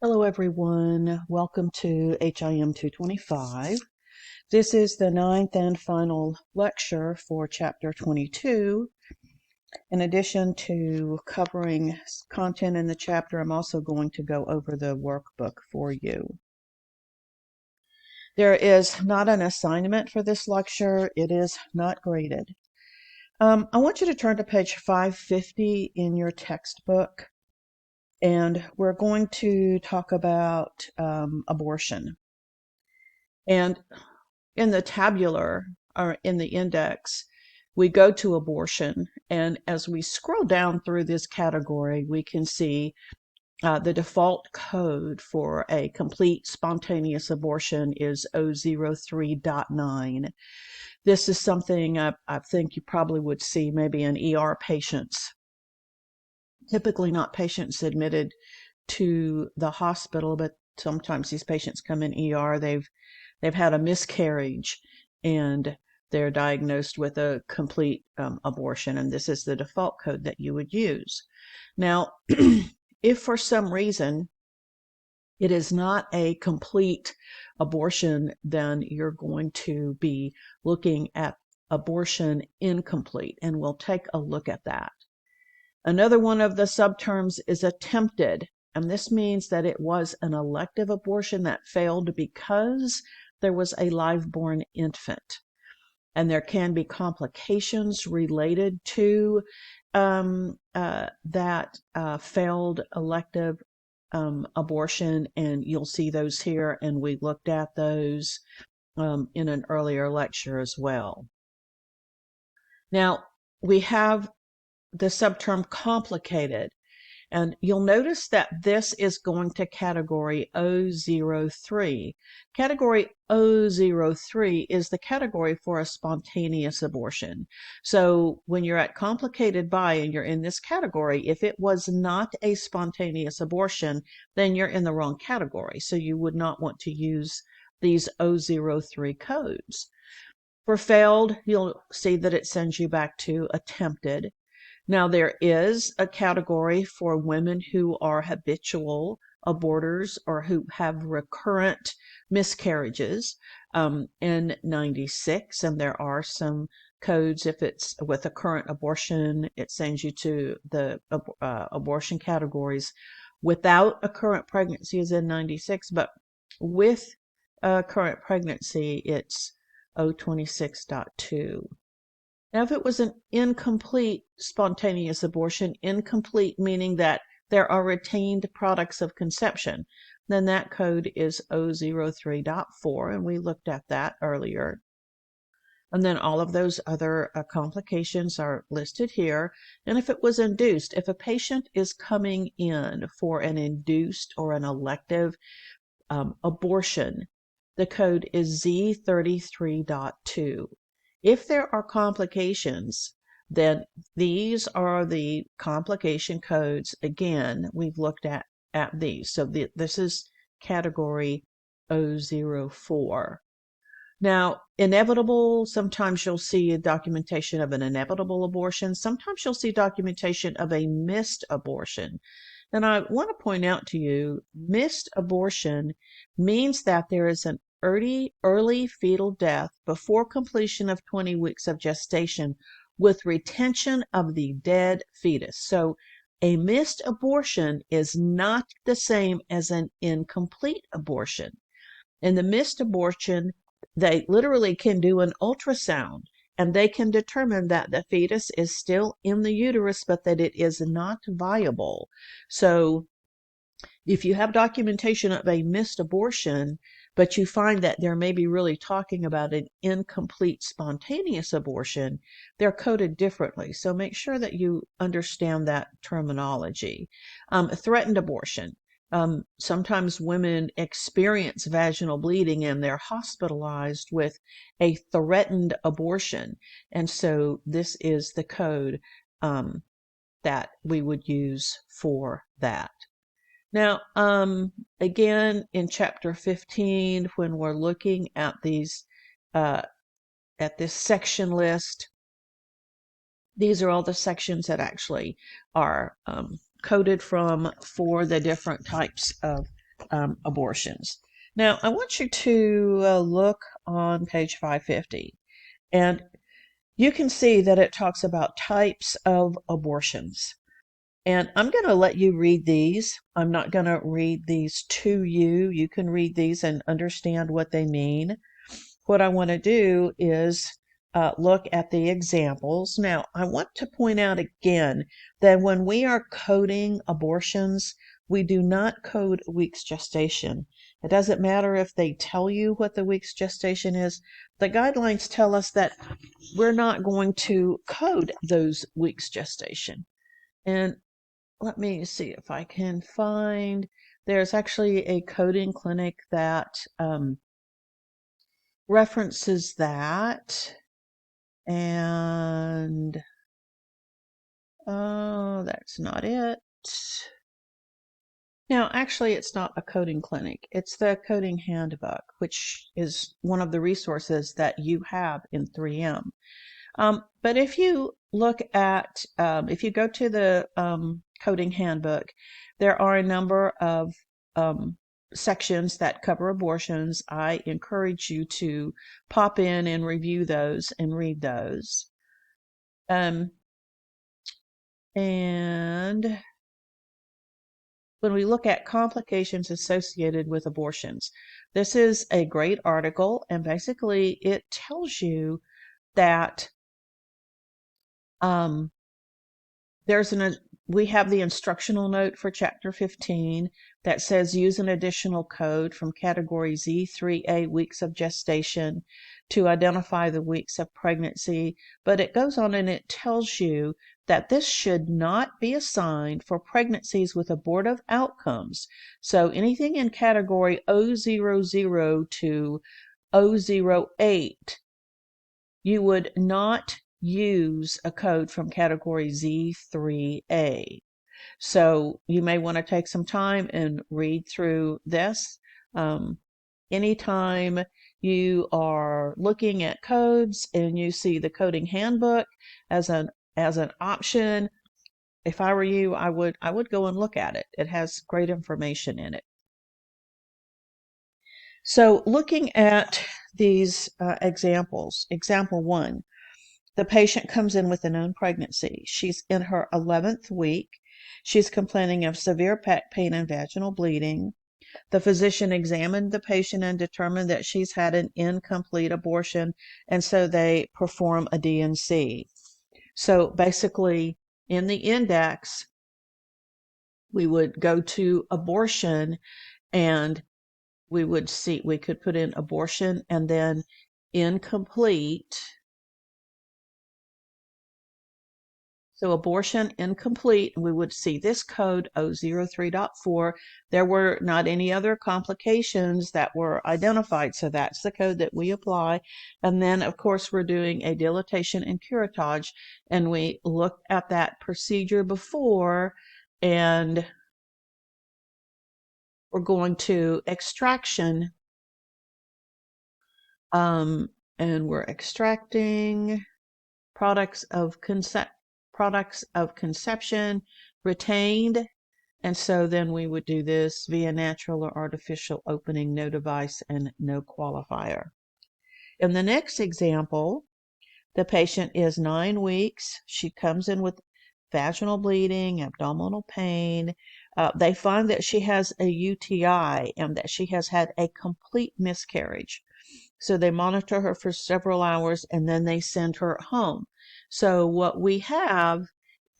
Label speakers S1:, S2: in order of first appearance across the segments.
S1: Hello everyone, welcome to HIM 225. This is the ninth and final lecture for chapter 22. In addition to covering content in the chapter, I'm also going to go over the workbook for you. There is not an assignment for this lecture. It is not graded. I want you to turn to page 550 in your textbook. And we're going to talk about abortion. And in the tabular, or in the index, we go to abortion. And as we scroll down through this category, we can see the default code for a complete spontaneous abortion is 003.9. This is something I think you probably would see maybe in ER patients. Typically not patients admitted to the hospital, but sometimes these patients come in ER. They've had a miscarriage and they're diagnosed with a complete abortion, and this is the default code that you would use. Now, if for some reason it is not a complete abortion, then you're going to be looking at abortion incomplete, and we'll take a look at that. Another one of the subterms is attempted, and this means that it was an elective abortion that failed because there was a live-born infant. And there can be complications related to that failed elective abortion, and you'll see those here, and we looked at those in an earlier lecture as well. Now, we have the subterm complicated, and you'll notice that this is going to category 003. Category 003 is the category for a spontaneous abortion. So when you're at complicated by and you're in this category, if it was not a spontaneous abortion, then you're in the wrong category. So you would not want to use these 003 codes. For failed, you'll see that it sends you back to attempted. Now, there is a category for women who are habitual aborters or who have recurrent miscarriages in 96, and there are some codes. If it's with a current abortion, it sends you to the abortion categories. Without a current pregnancy is in 96, but with a current pregnancy, it's 026.2. Now, if it was an incomplete spontaneous abortion, incomplete meaning that there are retained products of conception, then that code is 003.4, and we looked at that earlier. And then all of those other complications are listed here. And if it was induced, if a patient is coming in for an induced or an elective abortion, the code is Z33.2. If there are complications, then these are the complication codes. Again, we've looked at these. So this is category 004. Now, inevitable, sometimes you'll see a documentation of an inevitable abortion. Sometimes you'll see documentation of a missed abortion. And I want to point out to you, missed abortion means that there is an early fetal death before completion of 20 weeks of gestation with retention of the dead fetus. So a missed abortion is not the same as an incomplete abortion. In the missed abortion, they literally can do an ultrasound and they can determine that the fetus is still in the uterus, but that it is not viable. So if you have documentation of a missed abortion, but you find that they're maybe really talking about an incomplete spontaneous abortion, they're coded differently. So make sure that you understand that terminology. Threatened abortion. Sometimes women experience vaginal bleeding and they're hospitalized with a threatened abortion. And so this is the code that we would use for that. Now, again, in chapter 15, when we're looking at these, at this section list, these are all the sections that actually are coded from for the different types of abortions. Now, I want you to look on page 550, and you can see that it talks about types of abortions. And I'm going to let you read these. I'm not going to read these to you. You can read these and understand what they mean. What I want to do is look at the examples. Now, I want to point out again that when we are coding abortions, we do not code weeks gestation. It doesn't matter if they tell you what the weeks gestation is. The guidelines tell us that we're not going to code those weeks gestation. And let me see if I can find, there's actually a coding clinic that references that. And oh, that's not it. Now, actually, it's not a coding clinic. It's the coding handbook, which is one of the resources that you have in 3M. But if you look at, if you go to the coding handbook, there are a number of sections that cover abortions. I encourage you to pop in and review those and read those. And when we look at complications associated with abortions, this is a great article, and basically it tells you that we have the instructional note for chapter 15 that says use an additional code from category Z3A weeks of gestation to identify the weeks of pregnancy, but it goes on and it tells you that this should not be assigned for pregnancies with abortive outcomes. So anything in category 000 to 008, you would not use a code from category Z3A. So you may want to take some time and read through this. Anytime you are looking at codes and you see the coding handbook as an option, if I were you, I would go and look at it. It has great information in it. So looking at these examples, example 1, the patient comes in with a known pregnancy. She's in her 11th week. She's complaining of severe back pain and vaginal bleeding. The physician examined the patient and determined that she's had an incomplete abortion, and so they perform a D&C. So basically, in the index, we would go to abortion, and we could put in abortion and then incomplete. So abortion incomplete, we would see this code 003.4. There were not any other complications that were identified, so that's the code that we apply. And then, of course, we're doing a dilatation and curettage, and we looked at that procedure before, and we're going to extraction, and we're extracting products of conception retained, and so then we would do this via natural or artificial opening, no device and no qualifier. In the next example, the patient is 9 weeks. She comes in with vaginal bleeding, abdominal pain. They find that she has a UTI and that she has had a complete miscarriage. So they monitor her for several hours and then they send her home. So what we have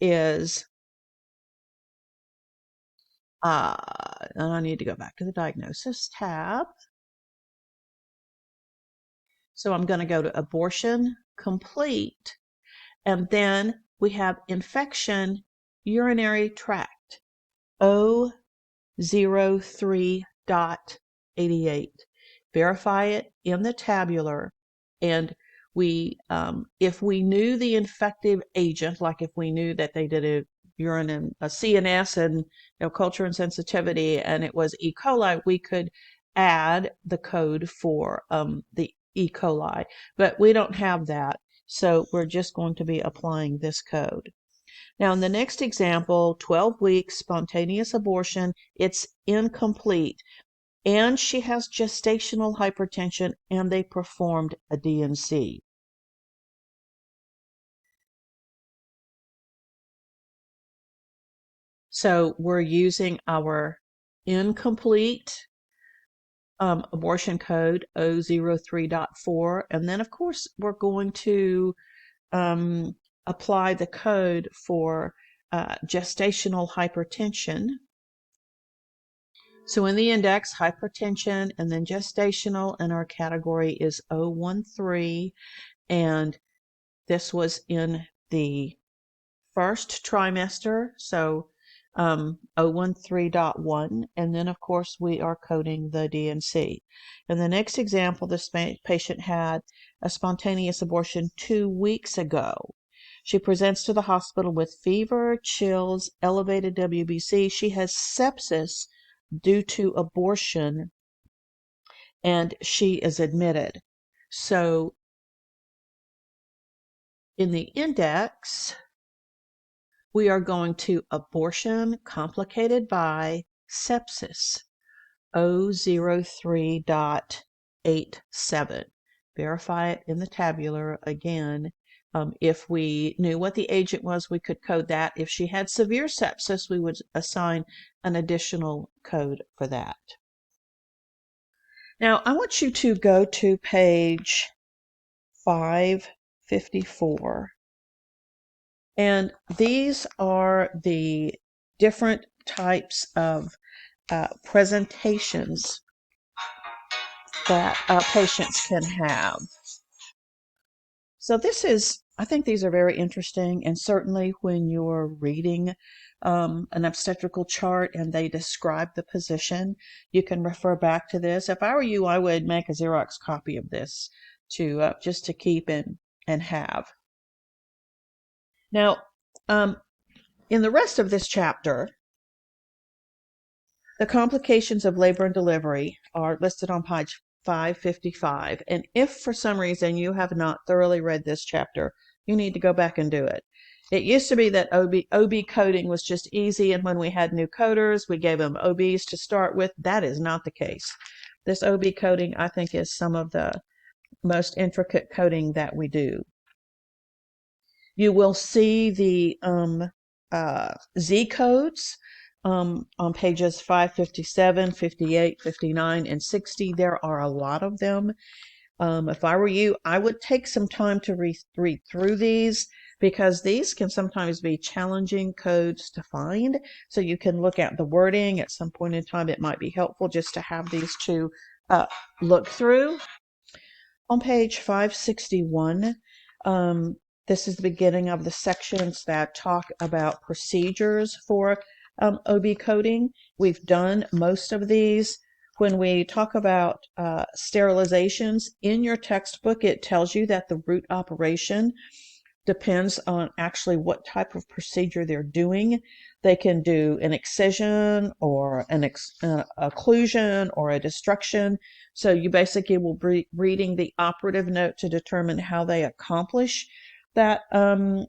S1: is, and I need to go back to the diagnosis tab. So I'm going to go to abortion complete, and then we have infection urinary tract 003.88. Verify it in the tabular, and we, if we knew the infective agent, like if we knew that they did a urine and a CNS and culture and sensitivity, and it was E. coli, we could add the code for the E. coli, but we don't have that, so we're just going to be applying this code. Now, in the next example, 12 weeks, spontaneous abortion, it's incomplete. And she has gestational hypertension, and they performed a D&C. So we're using our incomplete abortion code 003.4, and then of course we're going to apply the code for gestational hypertension. So in the index, hypertension and then gestational, and our category is 013, and this was in the first trimester, so 013.1, and then of course we are coding the D&C. In the next example, this patient had a spontaneous abortion 2 weeks ago. She presents to the hospital with fever, chills, elevated WBC. She has sepsis due to abortion, and she is admitted. So in the index, we are going to abortion complicated by sepsis 003.87. Verify it in the tabular again. If we knew what the agent was, we could code that. If she had severe sepsis, we would assign an additional code for that. Now, I want you to go to page 554. And these are the different types of presentations that patients can have. So I think these are very interesting, and certainly when you're reading an obstetrical chart and they describe the position, you can refer back to this. If I were you, I would make a Xerox copy of this to just to keep and have. Now, in the rest of this chapter, the complications of labor and delivery are listed on page 555. And if for some reason you have not thoroughly read this chapter, you need to go back and do it. It used to be that OB coding was just easy, and when we had new coders, we gave them OBs to start with. That is not the case. This OB coding, I think, is some of the most intricate coding that we do. You will see the Z codes on pages 557, 58, 59, and 60. There are a lot of them. If I were you, I would take some time to read through these, because these can sometimes be challenging codes to find. So you can look at the wording at some point in time. It might be helpful just to have these to look through. On page 561, this is the beginning of the sections that talk about procedures for OB coding. We've done most of these. When we talk about sterilizations, in your textbook, it tells you that the root operation depends on actually what type of procedure they're doing. They can do an excision or an occlusion or a destruction. So you basically will be reading the operative note to determine how they accomplish that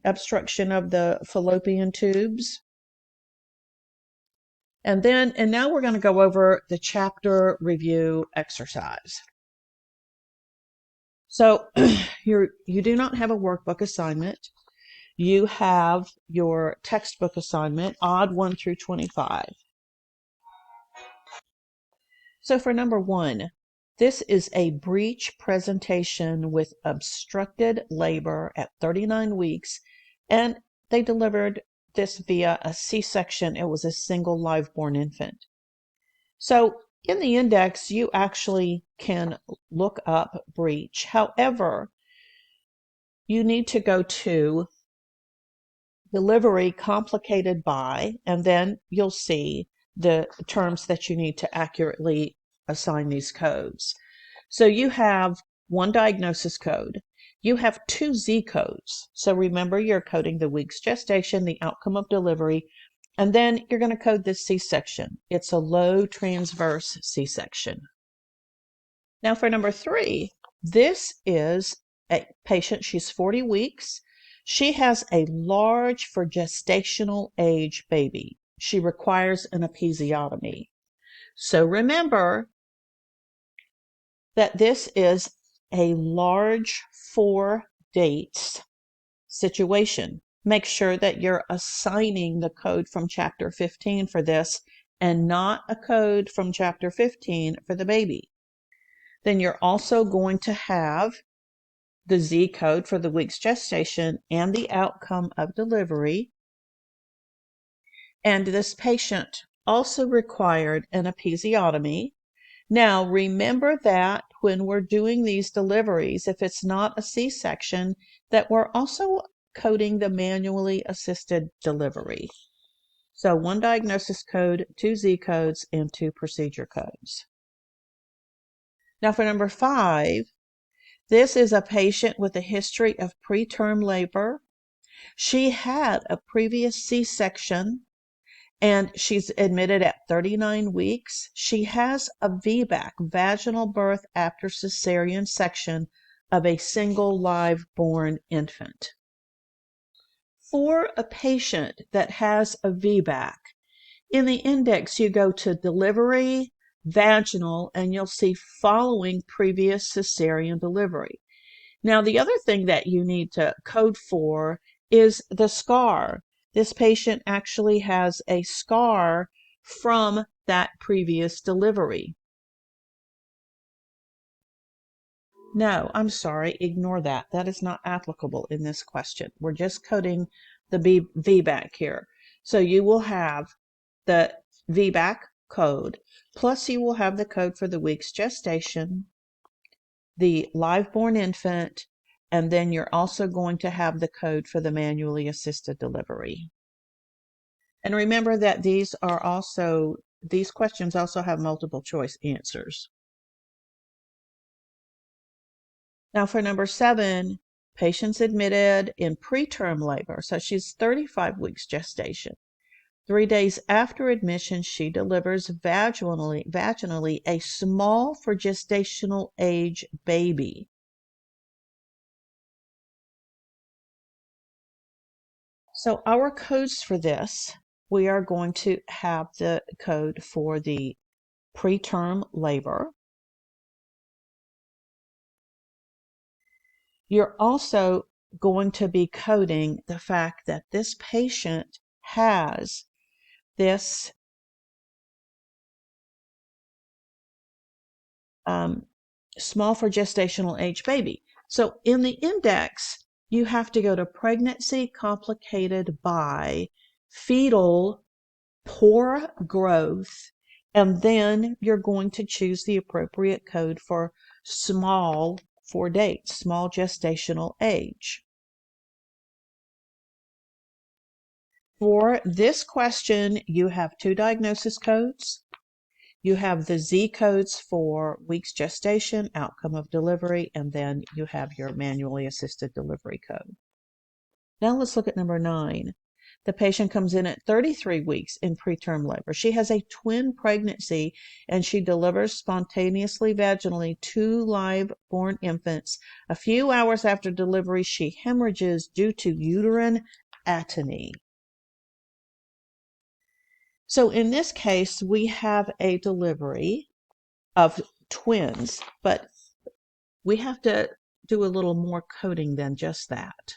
S1: obstruction of the fallopian tubes. And now we're going to go over the chapter review exercise. So you do not have a workbook assignment. You have your textbook assignment, odd 1 through 25. So for number 1, this is a breech presentation with obstructed labor at 39 weeks, and they delivered this via a C-section. It was a single live-born infant. So in the index, you actually can look up breech. However, you need to go to delivery complicated by, and then you'll see the terms that you need to accurately assign these codes. So you have one diagnosis code. You have 2 Z codes. So remember, you're coding the week's gestation, the outcome of delivery, and then you're going to code this C-section. It's a low transverse C-section. Now for number 3, this is a patient. She's 40 weeks. She has a large for gestational age baby. She requires an episiotomy. So remember that this is a large for dates situation. Make sure that you're assigning the code from chapter 15 for this and not a code from chapter 15 for the baby. Then you're also going to have the Z code for the week's gestation and the outcome of delivery. And this patient also required an episiotomy. Now, remember that when we're doing these deliveries, if it's not a C-section, that we're also coding the manually assisted delivery. So 1 diagnosis code, 2 Z codes, and 2 procedure codes. Now for number 5, this is a patient with a history of preterm labor. She had a previous C-section and she's admitted at 39 weeks. She has a VBAC, vaginal birth after cesarean section, of a single live born infant. For a patient that has a VBAC, in the index you go to delivery, vaginal, and you'll see following previous cesarean delivery. Now, the other thing that you need to code for is the scar. This patient actually has a scar from that previous delivery. No, I'm sorry, ignore that. That is not applicable in this question. We're just coding the VBAC here. So you will have the VBAC code, plus you will have the code for the week's gestation, the live born infant, and then you're also going to have the code for the manually assisted delivery. And remember that these questions also have multiple choice answers. Now for number 7, patients admitted in preterm labor. So she's 35 weeks gestation. 3 days after admission, she delivers vaginally a small for gestational age baby. So our codes for this, we are going to have the code for the preterm labor. You're also going to be coding the fact that this patient has this small for gestational age baby. So in the index, you have to go to pregnancy complicated by fetal poor growth, and then you're going to choose the appropriate code for small for date, small gestational age. For this question, you have 2 diagnosis codes. You have the Z codes for weeks gestation, outcome of delivery, and then you have your manually assisted delivery code. Now let's look at number 9. The patient comes in at 33 weeks in preterm labor. She has a twin pregnancy and she delivers spontaneously vaginally 2 live born infants. A few hours after delivery, she hemorrhages due to uterine atony. So in this case, we have a delivery of twins, but we have to do a little more coding than just that.